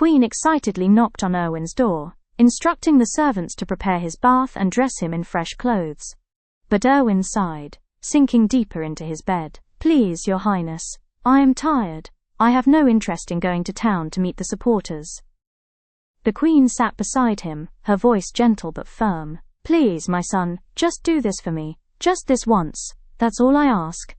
Queen excitedly knocked on Erwin's door, instructing the servants to prepare his bath and dress him in fresh clothes. But Erwin sighed, sinking deeper into his bed. "Please, Your Highness, I am tired. I have no interest in going to town to meet the supporters." The Queen sat beside him, her voice gentle but firm. "Please, my son, just do this for me. Just this once. That's all I ask.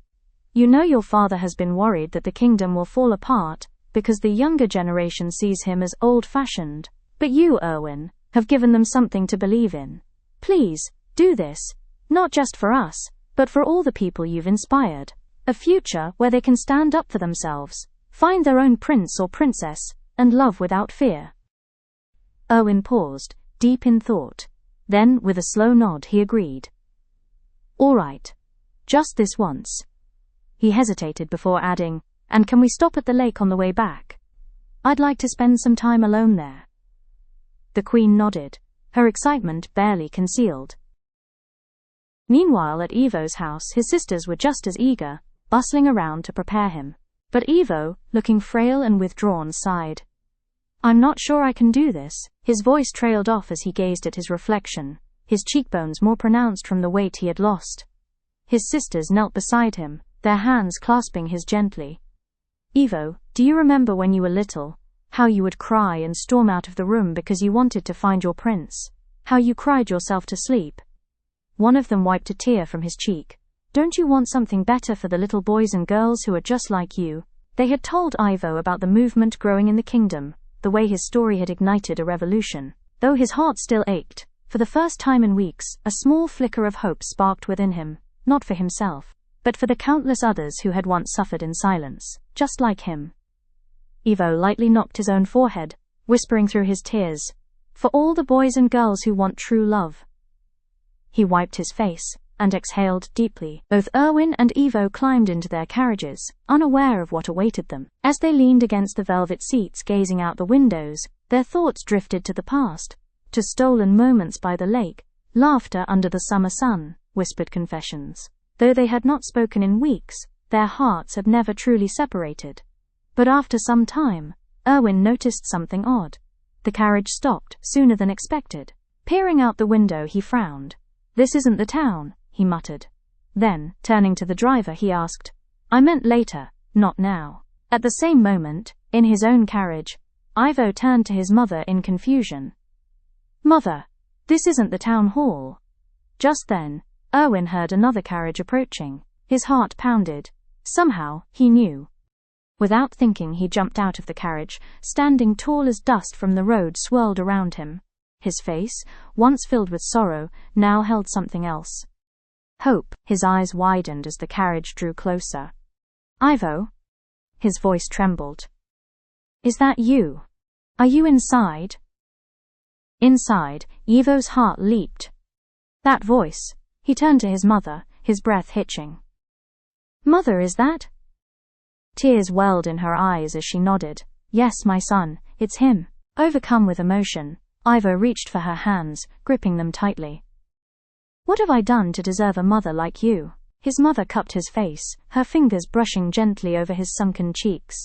You know your father has been worried that the kingdom will fall apart because the younger generation sees him as old-fashioned. But you, Erwin, have given them something to believe in. Please, do this, not just for us, but for all the people you've inspired. A future where they can stand up for themselves, find their own prince or princess, and love without fear." Erwin paused, deep in thought. Then, with a slow nod, he agreed. "All right. Just this once." He hesitated before adding, "And can we stop at the lake on the way back? I'd like to spend some time alone there." The Queen nodded, her excitement barely concealed. Meanwhile, at Ivo's house, his sisters were just as eager, bustling around to prepare him. But Ivo, looking frail and withdrawn, sighed. "I'm not sure I can do this." His voice trailed off as he gazed at his reflection, his cheekbones more pronounced from the weight he had lost. His sisters knelt beside him, their hands clasping his gently. "Ivo, do you remember when you were little, how you would cry and storm out of the room because you wanted to find your prince? How you cried yourself to sleep?" One of them wiped a tear from his cheek. "Don't you want something better for the little boys and girls who are just like you?" They had told Ivo about the movement growing in the kingdom, the way his story had ignited a revolution. Though his heart still ached, for the first time in weeks, a small flicker of hope sparked within him, not for himself, but for the countless others who had once suffered in silence, just like him. Ivo lightly knocked his own forehead, whispering through his tears, "For all the boys and girls who want true love." He wiped his face, and exhaled deeply. Both Erwin and Ivo climbed into their carriages, unaware of what awaited them. As they leaned against the velvet seats gazing out the windows, their thoughts drifted to the past, to stolen moments by the lake, laughter under the summer sun, whispered confessions. Though they had not spoken in weeks, their hearts had never truly separated. But after some time, Erwin noticed something odd. The carriage stopped sooner than expected. Peering out the window, he frowned. "This isn't the town," he muttered. Then, turning to the driver, he asked, "I meant later, not now." At the same moment, in his own carriage, Ivo turned to his mother in confusion. "Mother, this isn't the town hall." Just then, Erwin heard another carriage approaching. His heart pounded. Somehow, he knew. Without thinking, he jumped out of the carriage, standing tall as dust from the road swirled around him. His face, once filled with sorrow, now held something else. Hope. His eyes widened as the carriage drew closer. "Ivo?" His voice trembled. "Is that you? Are you inside?" Inside, Ivo's heart leaped. That voice. He turned to his mother, his breath hitching. "Mother, is that?" Tears welled in her eyes as she nodded. "Yes, my son, it's him." Overcome with emotion, Ivo reached for her hands, gripping them tightly. "What have I done to deserve a mother like you?" His mother cupped his face, her fingers brushing gently over his sunken cheeks.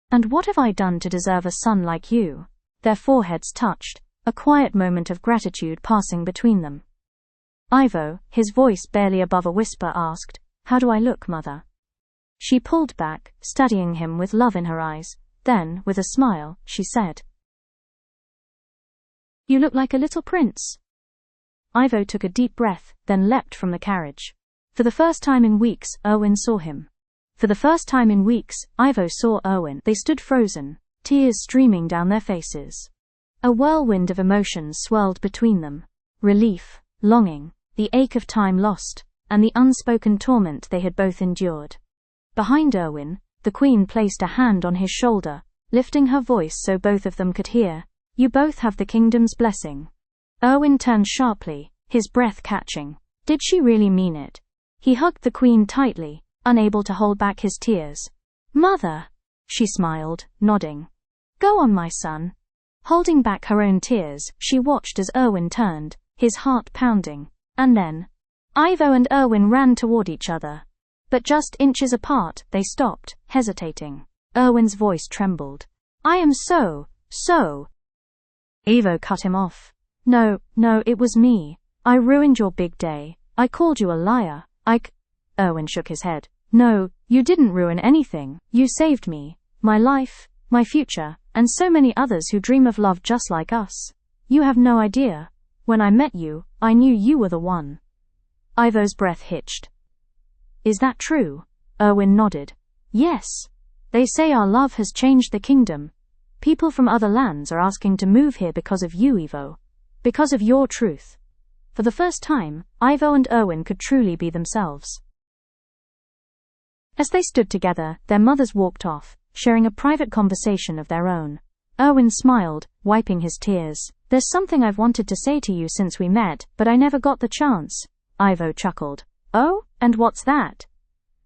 "And what have I done to deserve a son like you?" Their foreheads touched, a quiet moment of gratitude passing between them. Ivo, his voice barely above a whisper, asked, "How do I look, mother?" She pulled back, studying him with love in her eyes. Then, with a smile, she said, "You look like a little prince." Ivo took a deep breath, then leapt from the carriage. For the first time in weeks, Erwin saw him. For the first time in weeks, Ivo saw Erwin. They stood frozen, tears streaming down their faces. A whirlwind of emotions swirled between them. Relief, longing, the ache of time lost, and the unspoken torment they had both endured. Behind Erwin, the Queen placed a hand on his shoulder, lifting her voice so both of them could hear. "You both have the kingdom's blessing." Erwin turned sharply, his breath catching. Did she really mean it? He hugged the Queen tightly, unable to hold back his tears. "Mother," she smiled, nodding. "Go on, my son." Holding back her own tears, she watched as Erwin turned, his heart pounding. And then, Ivo and Erwin ran toward each other. But just inches apart, they stopped, hesitating. Erwin's voice trembled. "I am so So? Ivo cut him off. No, it was me. I ruined your big day. I called you a liar. Erwin shook his head. No, you didn't ruin anything. You saved me. My life, my future, and so many others who dream of love just like us. You have no idea. When I met you, I knew you were the one. Ivo's breath hitched. Is that true? Erwin nodded. Yes. They say our love has changed the kingdom. People from other lands are asking to move here because of you, Ivo. Because of your truth. For the first time, Ivo and Erwin could truly be themselves. As they stood together, their mothers walked off, sharing a private conversation of their own. Erwin smiled, wiping his tears. There's something I've wanted to say to you since we met, but I never got the chance. Ivo chuckled. Oh, and what's that?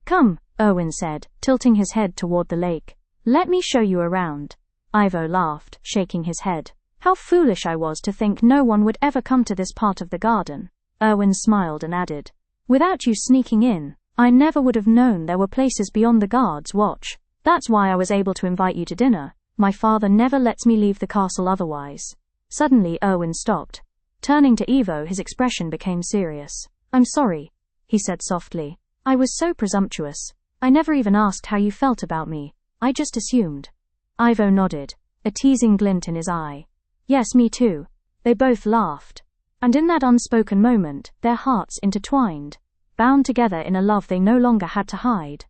Come, Erwin said, tilting his head toward the lake. Let me show you around. Ivo laughed, shaking his head. How foolish I was to think no one would ever come to this part of the garden. Erwin smiled and added, without you sneaking in, I never would have known there were places beyond the guard's watch. That's why I was able to invite you to dinner. My father never lets me leave the castle otherwise. Suddenly Erwin stopped. Turning to Ivo, his expression became serious. I'm sorry, he said softly. I was so presumptuous. I never even asked how you felt about me. I just assumed. Ivo nodded, a teasing glint in his eye. Yes, me too. They both laughed. And in that unspoken moment, their hearts intertwined, bound together in a love they no longer had to hide.